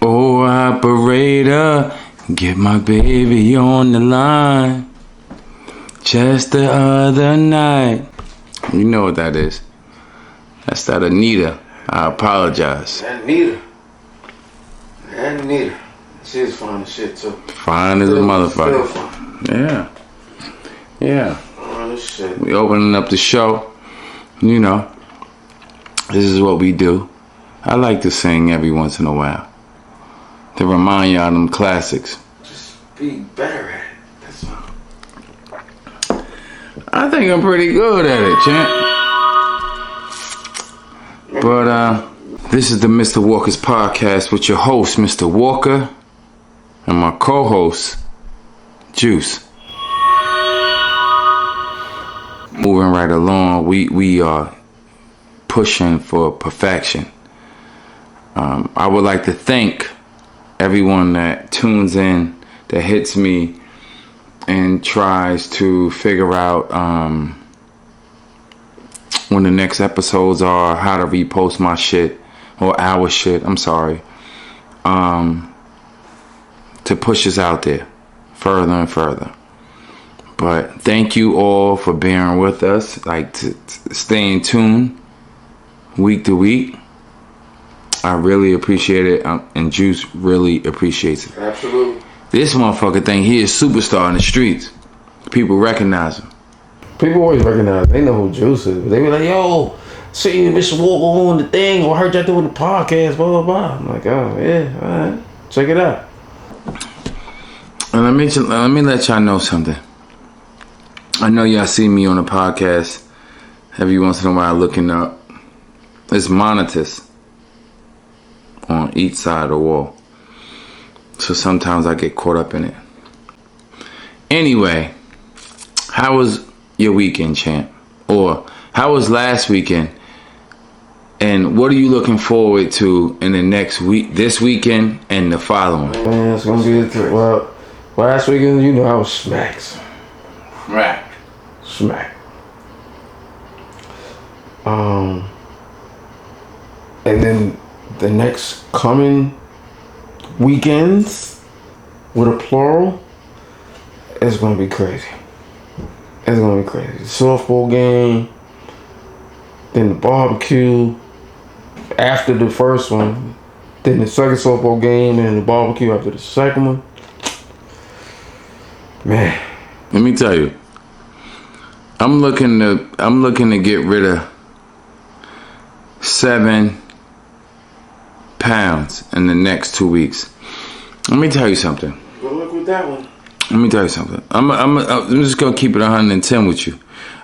Oh, operator, get my baby on the line. Just the other night. You know what that is. That's that Anita. I apologize. Anita. She's fine as shit too. Fine as a motherfucker. Yeah. Yeah. Fine as shit. We opening up the show. You know, this is what we do. I like to sing every once in a while to remind y'all of them classics. Just be better at it. That's all. I think I'm pretty good at it, champ. But this is the Mr. Walker's podcast with your host, Mr. Walker, and my co-host, Juice. Moving right along, we are pushing for perfection. I would like to thank everyone that tunes in, that hits me, and tries to figure out when the next episodes are, how to repost my shit, or our shit, I'm sorry, to push us out there further and further. But thank you all for bearing with us, like to stay in tune week to week. I really appreciate it, and Juice really appreciates it. Absolutely. This motherfucker think he is superstar in the streets. People recognize him. People always recognize. They know who Juice is. They be like, "Yo, see Mr. Walker on the thing, or I heard y'all doing the podcast, blah blah blah." I'm like, "Oh yeah, all right, check it out." And let me let y'all know something. I know y'all see me on the podcast every once in a while looking up. It's monitors on each side of the wall. So sometimes I get caught up in it. Anyway, how was your weekend, champ? Or how was last weekend? And what are you looking forward to in the next week, this weekend and the following? Man, it's gonna be well. Last weekend, you know, I was smacks. Smack. And then the next coming weekends with a plural, it's gonna be crazy. It's gonna be crazy. The softball game, then the barbecue after the first one, then the second softball game, and the barbecue after the second one. Man, let me tell you, I'm looking to get rid of 7 pounds in the next 2 weeks. Let me tell you something. good luck with that one. Let me tell you something. I'm just gonna keep it 110 with you.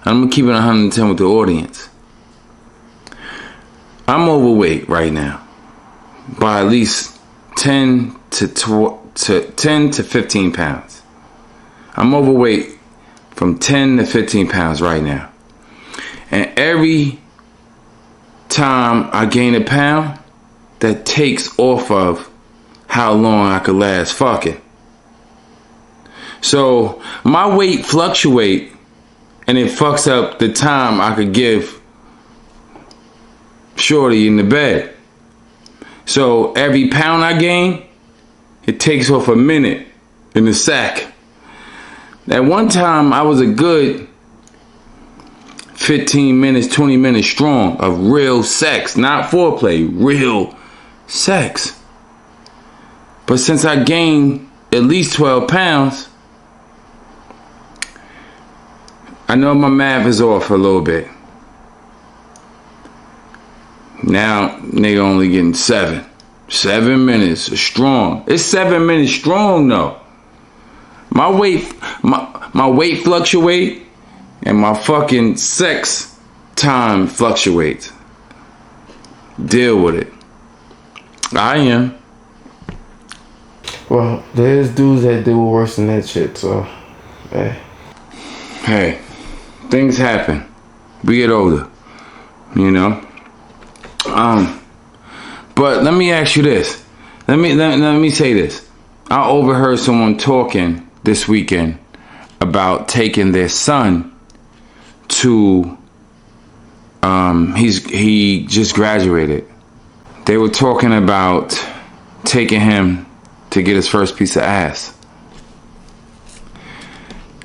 I'm gonna keep it 110 with the audience. I'm overweight right now by at least 10 to 15 pounds. I'm overweight from 10 to 15 pounds right now. And every time I gain a pound, that takes off of how long I could last fucking. So my weight fluctuate, and it fucks up the time I could give shorty in the bed. So every pound I gain, it takes off a minute in the sack. At one time, I was a good 15 minutes, 20 minutes strong of real sex, not foreplay, real sex. But since I gained at least 12 pounds, I know my math is off a little bit. Now, nigga only getting 7. 7 minutes strong. It's 7 minutes strong though. My weight fluctuate, and my fucking sex time fluctuates. Deal with it. I am. Well, there's dudes that do worse than that shit, so, Hey, things happen. We get older, you know. But let me ask you this. Let me say this. I overheard someone talking this weekend about taking their son to he just graduated. They were talking about taking him to get his first piece of ass.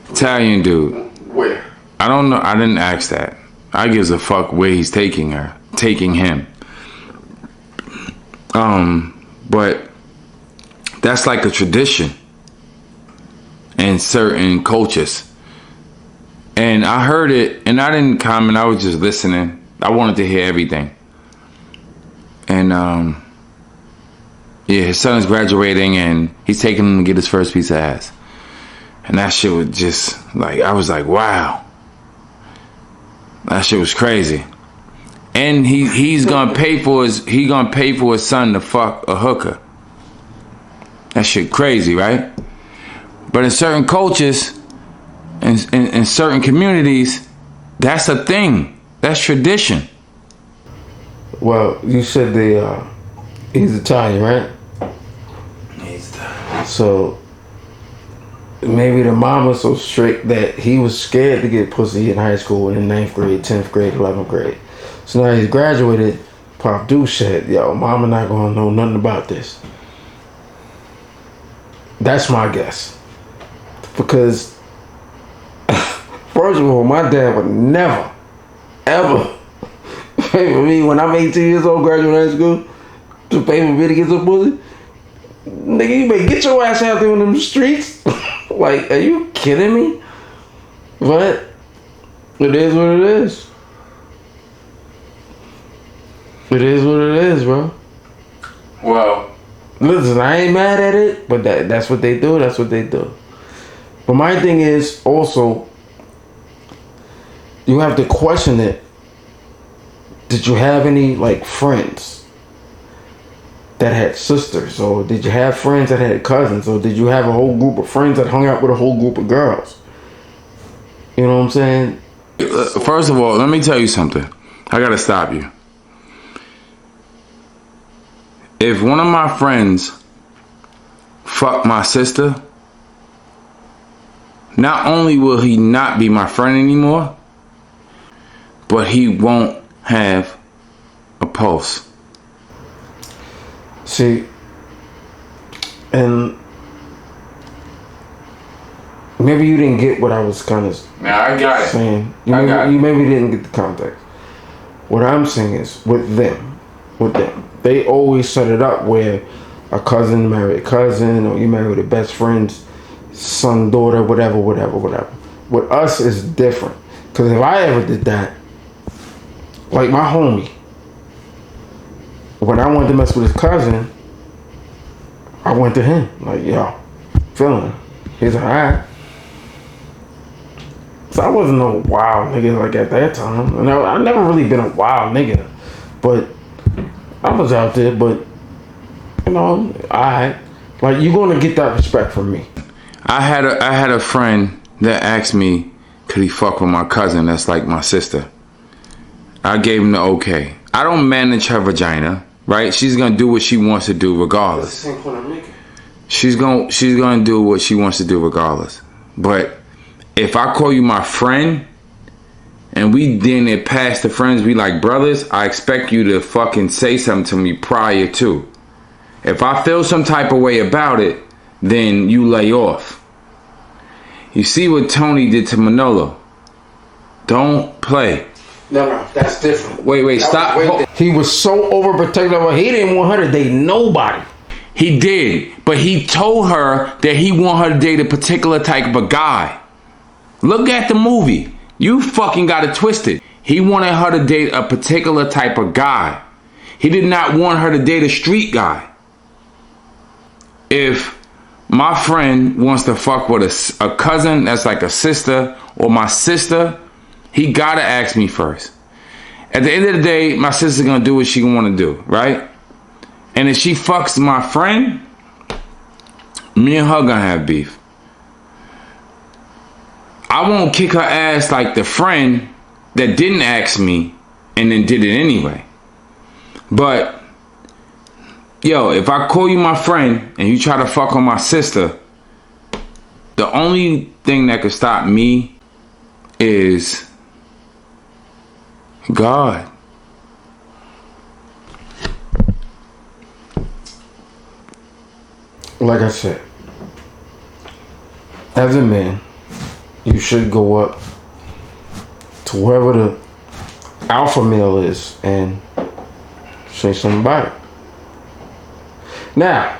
Italian dude. Where? I don't know. I didn't ask that. I gives a fuck where he's taking him. But that's like a tradition in certain cultures. And I heard it, and I didn't comment. I was just listening. I wanted to hear everything. And yeah, his son's graduating, and he's taking him to get his first piece of ass. And that shit was just like, I was like, wow. That shit was crazy. And he's gonna pay for his son to fuck a hooker. That shit crazy, right? But in certain cultures, in certain communities, that's a thing. That's tradition. Well, you said he's Italian, right? He's Italian. So maybe the mom was so strict that he was scared to get pussy in high school, in 9th grade, 10th grade, 11th grade. So now he's graduated. Pop Deuce said, yo, mama not gonna know nothing about this. That's my guess. Because, first of all, my dad would never, ever pay for me when I'm 18 years old, graduating high school, to pay for me to get some pussy. Nigga, you better get your ass out there in them streets. Like, are you kidding me? But it is what it is. It is what it is, bro. Well, listen, I ain't mad at it, but that's what they do. That's what they do. But my thing is also, you have to question it. Did you have any like friends that had sisters, or did you have friends that had cousins, or did you have a whole group of friends that hung out with a whole group of girls? You know what I'm saying? first of all, let me tell you something. I gotta stop you. If one of my friends fuck my sister, not only will he not be my friend anymore, but he won't have a pulse. See, and maybe you didn't get what I was kind of I got it. saying. got it. You maybe didn't get the context. What I'm saying is, with them, they always set it up where a cousin married a cousin, or you married a best friend's son, daughter, whatever. With us, it's different. Because if I ever did that, like my homie, when I wanted to mess with his cousin, I went to him. Like, yo, feeling him. He's like, alright. So I wasn't no wild nigga like at that time. And I never really been a wild nigga. But I was out there, but, you know, alright. Like, you're gonna get that respect from me. I had a friend that asked me, could he fuck with my cousin that's like my sister? I gave him the okay. I don't manage her vagina, right? She's gonna do what she wants to do regardless. She's gonna do what she wants to do regardless. But if I call you my friend and we then it past the friends, we like brothers, I expect you to fucking say something to me prior to. If I feel some type of way about it, then you lay off. You see what Tony did to Manolo. Don't play. No, that's different. Wait, stop. He was so overprotective. He didn't want her to date nobody. He did, but he told her that he want her to date a particular type of a guy. Look at the movie. You fucking got it twisted. He wanted her to date a particular type of guy. He did not want her to date a street guy. If my friend wants to fuck with a cousin that's like a sister, or my sister, he gotta ask me first. At the end of the day, my sister's gonna do what she wanna do, right? And if she fucks my friend, me and her gonna have beef. I won't kick her ass like the friend that didn't ask me and then did it anyway. But, yo, if I call you my friend and you try to fuck on my sister, the only thing that could stop me is God. like I said, as a man, you should go up to whoever the alpha male is and say something about it. Now,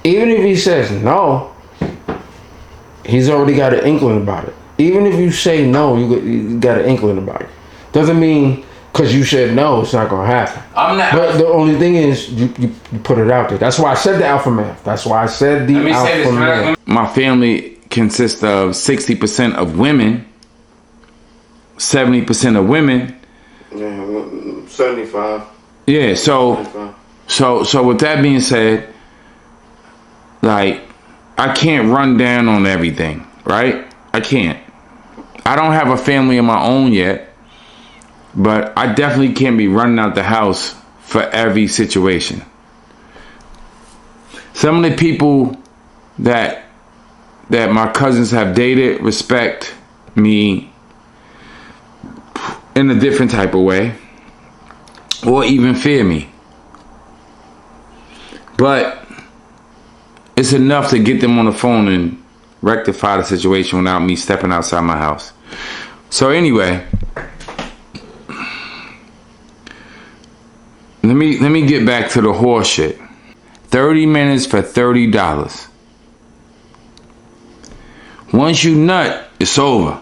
even if he says no, he's already got an inkling about it. Even if you say no, you got an inkling about it. Doesn't mean because you said no, it's not gonna happen. I'm not. But the only thing is, you put it out there. That's why I said the alpha male. That's why I said the alpha male. My family consists of 60% of women, 70% of women. Yeah, 75. Yeah. So with that being said, like, I can't run down on everything, right? I can't. I don't have a family of my own yet, but I definitely can't be running out the house for every situation. Some of the people that my cousins have dated respect me in a different type of way, or even fear me. But it's enough to get them on the phone and rectify the situation without me stepping outside my house. So anyway, let me get back to the horse shit. 30 minutes for $30. Once you nut, it's over.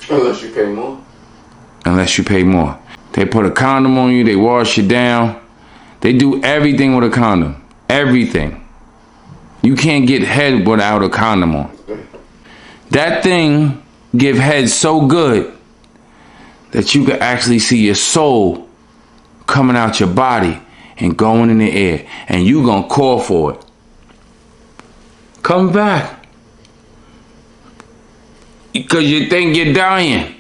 Unless you pay more. Unless you pay more. They put a condom on you, they wash you down. They do everything with a condom. Everything. You can't get head without a condom on. That thing give head so good that you can actually see your soul coming out your body and going in the air, and you gonna call for it. Come back. Because you think you're dying.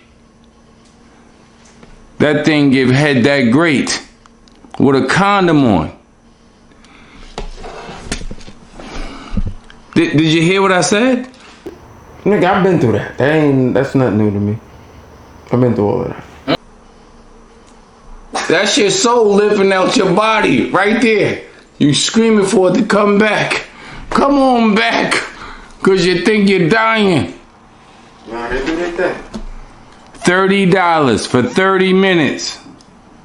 That thing give head that great with a condom on. Did you hear what I said? Nigga, I've been through that. That's not new to me. I've been through all of that. That's your soul living out your body right there. You screaming for it to come back. Come on back. Because you think you're dying. Nah, they do that thing. $30 for 30 minutes.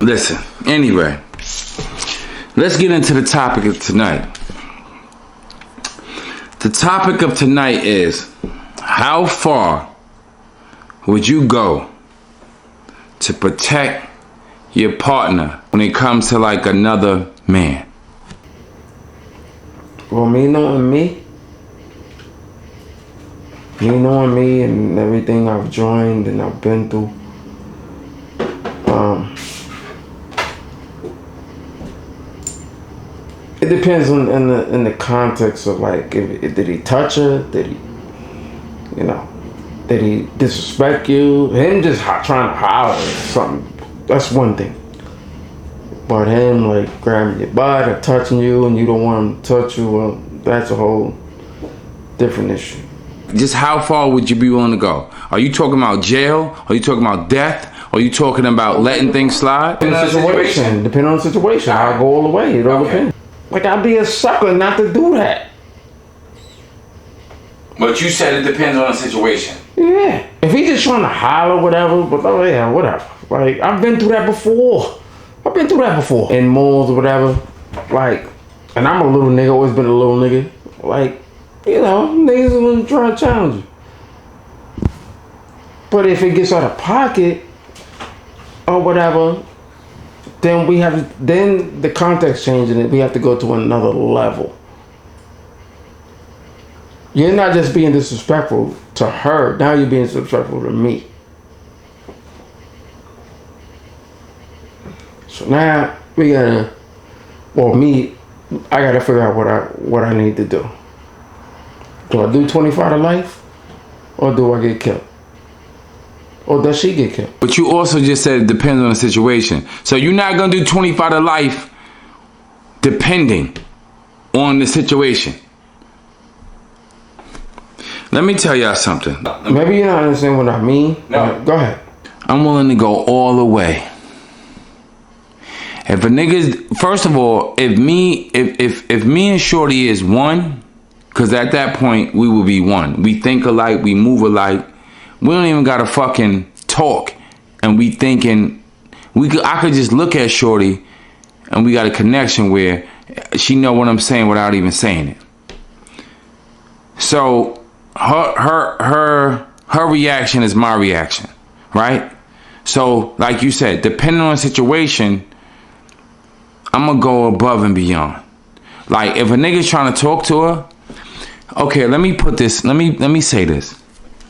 Listen, anyway. Let's get into the topic of tonight. The topic of tonight is, how far would you go to protect your partner when it comes to like another man? Well, me knowing me and everything I've joined and I've been through, it depends on in the context of like, did he touch her? Did he disrespect you? Him just trying to holler or something, that's one thing. But him like grabbing your butt or touching you and you don't want him to touch you, well, that's a whole different issue. Just how far would you be willing to go? Are you talking about jail? Are you talking about death? Are you talking about letting things slide? Depending on the situation, I'll go all the way. It all depends. Like, I'd be a sucker not to do that. But you said it depends on the situation. Yeah. If he's just trying to holler, whatever, but oh yeah, whatever. Like, I've been through that before. In malls or whatever. Like, and I'm a little nigga, always been a little nigga. Like, you know, niggas are gonna try to challenge you. But if it gets out of pocket or whatever, then then the context changes and we have to go to another level. You're not just being disrespectful to her, now you're being disrespectful to me. So now I gotta figure out what I need to do. Do I do 25 to life? Or do I get killed? Or does she get killed? But you also just said it depends on the situation. So you're not going to do 25 to life depending on the situation. Let me tell y'all something. Maybe you're not understanding what I mean. No. Go ahead. I'm willing to go all the way. If a nigga, first of all, if me and Shorty is one, because at that point we will be one. We think alike, we move alike. We don't even gotta fucking talk, and we thinking I could just look at Shorty, and we got a connection where she know what I'm saying without even saying it. So her reaction is my reaction, right? So like you said, depending on the situation, I'm gonna go above and beyond. Like if a nigga's trying to talk to her, okay, let me say this.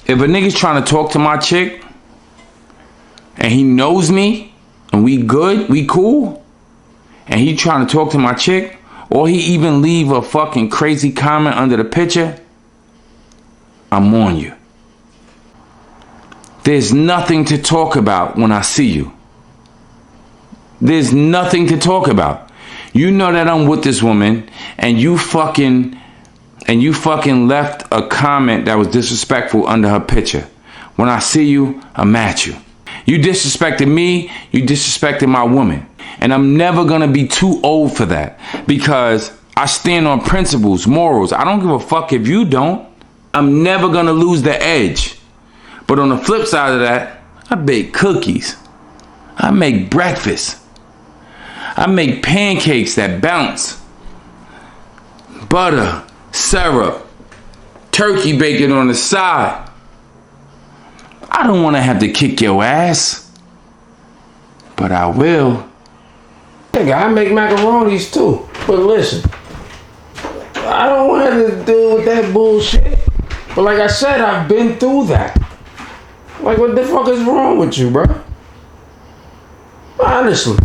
If a nigga's trying to talk to my chick and he knows me and we good, we cool, and he trying to talk to my chick, or he even leave a fucking crazy comment under the picture, I'm on you. There's nothing to talk about when I see you. There's nothing to talk about. You know that I'm with this woman, and you fucking left a comment that was disrespectful under her picture. When I see you, I'm at you. You disrespected me, you disrespected my woman. And I'm never gonna be too old for that, because I stand on principles, morals. I don't give a fuck if you don't. I'm never gonna lose the edge. But on the flip side of that, I bake cookies. I make breakfast. I make pancakes that bounce. Butter, syrup, turkey bacon on the side. I don't want to have to kick your ass, but I will. Nigga, I make macaronis too. But listen, I don't want to deal with that bullshit. But like I said, I've been through that. Like, what the fuck is wrong with you, bro? Honestly,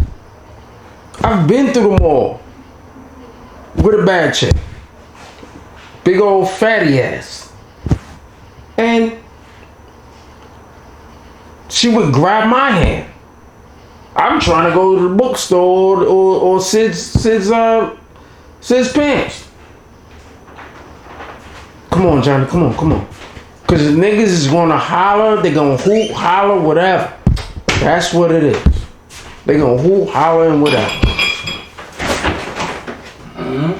I've been through them all with a bad chick. Big old fatty ass. And she would grab my hand. I'm trying to go to the bookstore or Sid's pants. Come on, Johnny, come on. Cause the niggas is gonna holler, they gonna hoop, holler, whatever. That's what it is. They gonna hoop, holler, and whatever. Mm-hmm.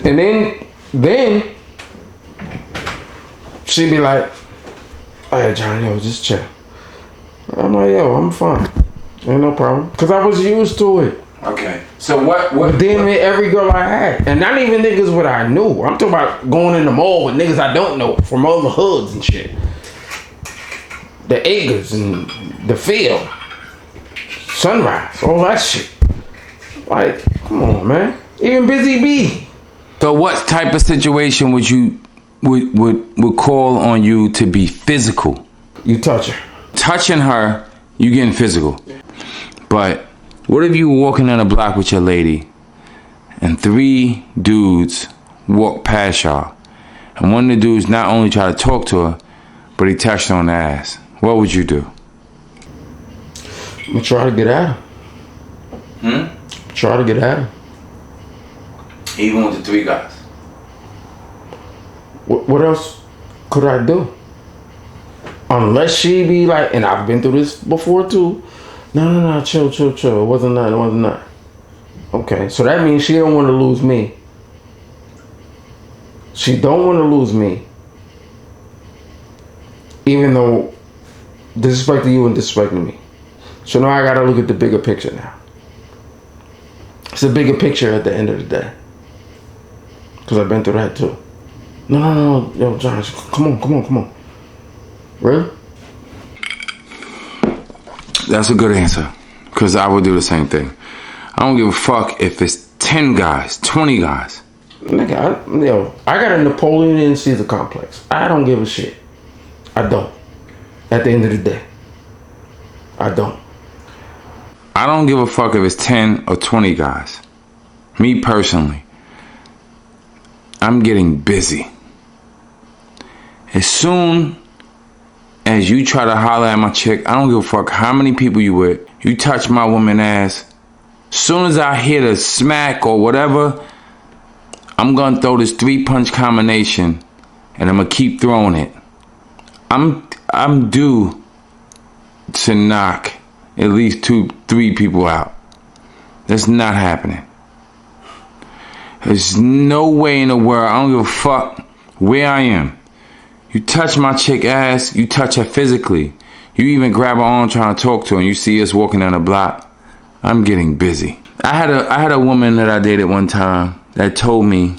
And then she be like, "Hey, Johnny, yo, just chill." I'm like, "Yo, I'm fine. Ain't no problem." Cause I was used to it. Okay. So what? But then every girl I had, and not even niggas what I knew. I'm talking about going in the mall with niggas I don't know from all the hoods and shit. The acres and the field, sunrise, all that shit. Like, come on, man. Even Busy Bee. So what type of situation would you would call on you to be physical? You touch her. Touching her, you getting physical. But what if you were walking on a block with your lady and 3 dudes walk past y'all, and one of the dudes not only try to talk to her, but he touched her on the ass? What would you do? I'm gonna try to get at her. Try to get at her. Even with the 3 guys. What else could I do? Unless she be like, and I've been through this before too. No, chill. It wasn't that. Okay, so that means she don't want to lose me. She don't want to lose me. Even though disrespecting you and disrespecting me. So now I gotta look at the bigger picture now. It's a bigger picture at the end of the day. Cause I've been through that too. No, yo, John, come on. Really? That's a good answer, because I would do the same thing. I don't give a fuck if it's 10 guys, 20 guys. Nigga, I got a Napoleon Caesar complex. I don't give a shit. I don't. At the end of the day, I don't. I don't give a fuck if it's 10 or 20 guys. Me personally, I'm getting busy. As soon as you try to holler at my chick, I don't give a fuck how many people you with. You touch my woman ass. Soon as I hear the smack or whatever, I'm gonna throw this 3-punch combination, and I'm gonna keep throwing it. I'm due to knock at least 2-3 people out. That's not happening. There's no way in the world. I don't give a fuck where I am. You touch my chick ass, you touch her physically. You even grab her arm trying to talk to her and you see us walking down the block. I'm getting busy. I had a woman that I dated one time that told me,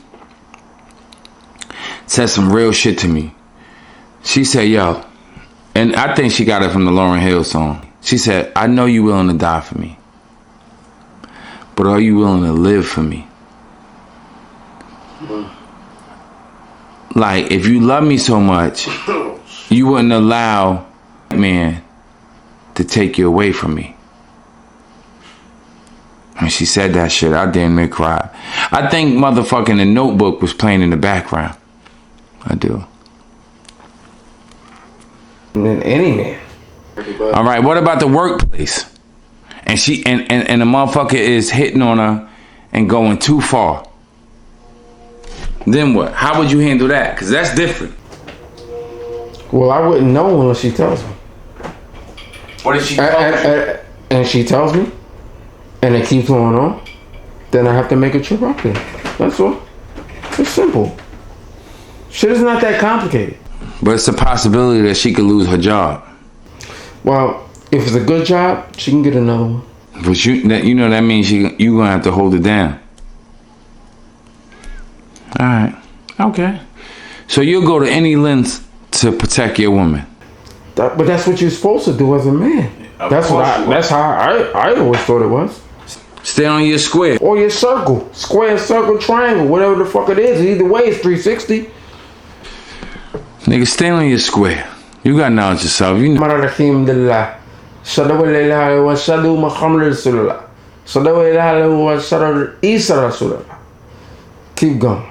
said some real shit to me. She said, yo, and I think she got it from the Lauryn Hill song. She said, I know you willing to die for me, but are you willing to live for me? Like, if you love me so much, you wouldn't allow a man to take you away from me. When she said that shit, I damn near cried. I think motherfucking The Notebook was playing in the background. I do. Than any man. All right, what about the workplace? And she and the motherfucker is hitting on her and going too far. Then what? How would you handle that? Because that's different. Well, I wouldn't know unless she tells me. What if she tells you? And she tells me, and it keeps going on, then I have to make a trip up there. That's all. It's simple. Shit is not that complicated. But it's a possibility that she could lose her job. Well, if it's a good job, she can get another one. But that means you gonna have to hold it down. All right. Okay. So you'll go to any lengths to protect your woman. But that's what you're supposed to do as a man. That's how I always thought it was. Stay on your square. Or your circle. Square, circle, triangle, whatever the fuck it is. Either way, it's 360. Nigga, stay on your square. You got knowledge yourself. You know. Keep going.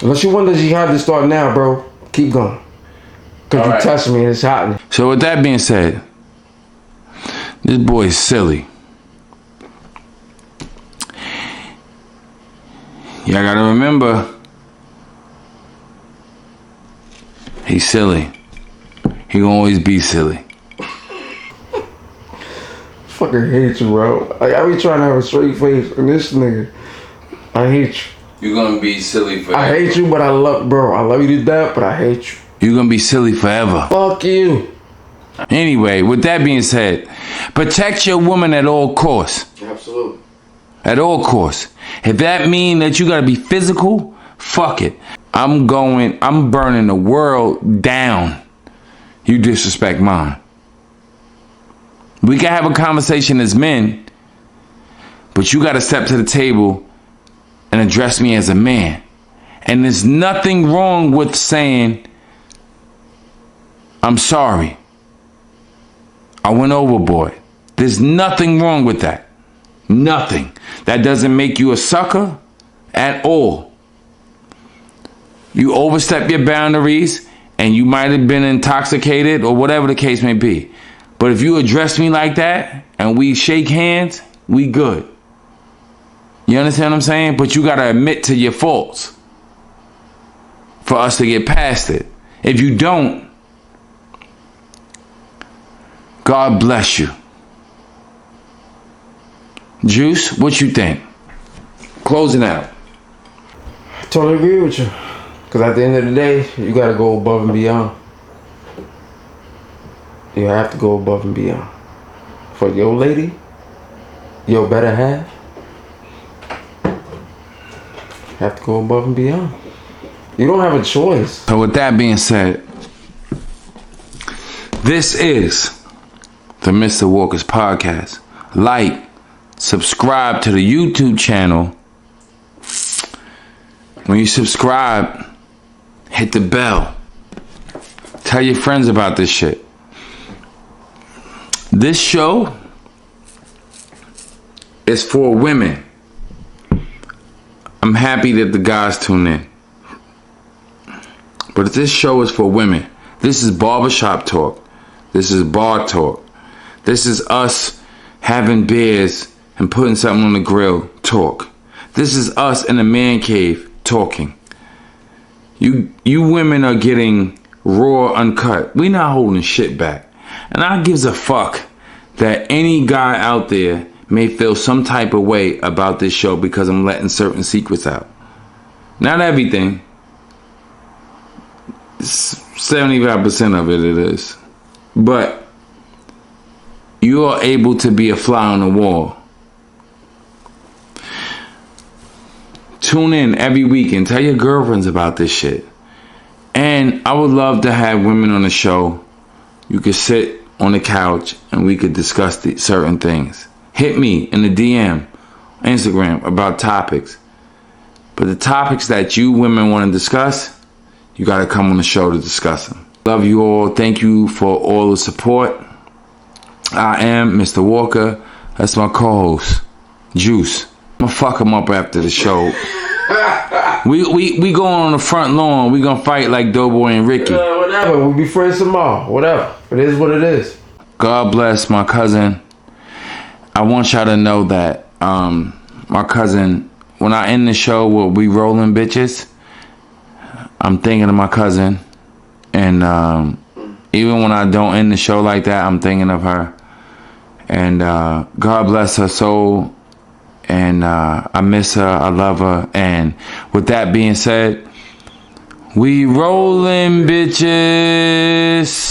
Unless you want the jihad to start now, bro, keep going. Because you touch me and it's happening. So with that being said, this boy is silly. Y'all gotta remember, he's silly. He gonna always be silly. Fucking hate you, bro. Like, I be trying to have a straight face, and this nigga, I hate you. You're gonna be silly forever. I hate you, but I love you to death, but I hate you. You're gonna be silly forever. Fuck you. Anyway, with that being said, protect your woman at all costs. Absolutely. At all costs. If that mean that you gotta be physical, fuck it. I'm burning the world down. You disrespect mine. We can have a conversation as men, but you gotta step to the table and address me as a man. And there's nothing wrong with saying, I'm sorry. I went overboard. There's nothing wrong with that. Nothing. That doesn't make you a sucker at all. You overstep your boundaries and you might have been intoxicated or whatever the case may be. But if you address me like that and we shake hands, we good. You understand what I'm saying? But you gotta admit to your faults for us to get past it. If you don't, God bless you. Juice, what you think? Closing out. I totally agree with you. Because at the end of the day, you got to go above and beyond. You have to go above and beyond. For your lady, your better half, have to go above and beyond. You don't have a choice. So with that being said, this is the Mr. Walker's Podcast. Like, subscribe to the YouTube channel. When you subscribe, hit the bell. Tell your friends about this shit. This show is for women. I'm happy that the guys tune in. But this show is for women. This is barbershop talk. This is bar talk. This is us having beers and putting something on the grill talk. This is us in a man cave talking. You women are getting raw, uncut. We not holding shit back. And I gives a fuck that any guy out there may feel some type of way about this show because I'm letting certain secrets out. Not everything. 75% of it is. But you are able to be a fly on the wall. Tune in every week and tell your girlfriends about this shit. And I would love to have women on the show. You could sit on the couch and we could discuss certain things. Hit me in the DM, Instagram, about topics. But the topics that you women want to discuss, you got to come on the show to discuss them. Love you all. Thank you for all the support. I am Mr. Walker. That's my co-host, Juice. I'm gonna fuck him up after the show. We going on the front lawn. We gonna fight like Doughboy and Ricky. Whatever. We'll be friends tomorrow. Whatever. It is what it is. God bless my cousin. I want y'all to know that my cousin, when I end the show with We Rolling Bitches, I'm thinking of my cousin. And even when I don't end the show like that, I'm thinking of her. And God bless her soul. And I miss her. I love her. And with that being said, we rolling bitches.